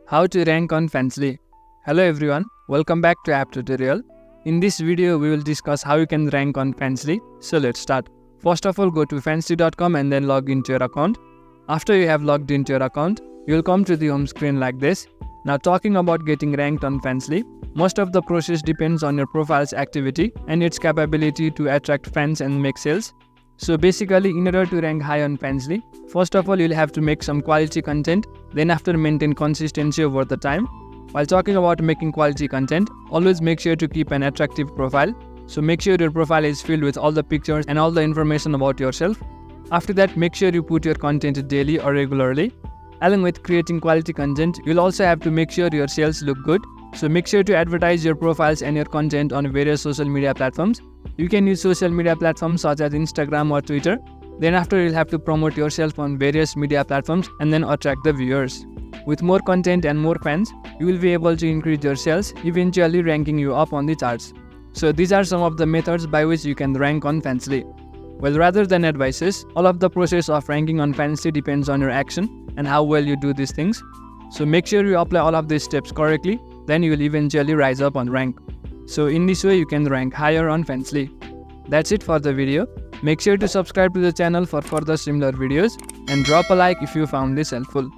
How to rank on Fancily. Hello everyone, welcome back to app tutorial. In this video we will discuss how you can rank on Fancily. So let's start. First of all, go to fancily.com and then log into your account. After you have logged into your account, you will come to the home screen like this. Now talking about getting ranked on Fancily, most of the process depends on your profile's activity and its capability to attract fans and make sales. So basically, in order to rank high on Fancily, first of all you'll have to make some quality content, then after maintain consistency over the time. While talking about making quality content, always make sure to keep an attractive profile. So make sure your profile is filled with all the pictures and all the information about yourself. After that, make sure you put your content daily or regularly. Along with creating quality content, you'll also have to make sure your sales look good. So make sure to advertise your profiles and your content on various social media platforms. You can use social media platforms such as Instagram or Twitter. Then after, you'll have to promote yourself on various media platforms and then attract the viewers. With more content and more fans, you will be able to increase your sales, eventually ranking you up on the charts. So these are some of the methods by which you can rank on Fancily. Well, rather than advices, all of the process of ranking on Fancily depends on your action and how well you do these things. So make sure you apply all of these steps correctly, then you will eventually rise up on rank. So in this way you can rank higher on Fancily. That's it for the video. Make sure to subscribe to the channel for further similar videos and drop a like if you found this helpful.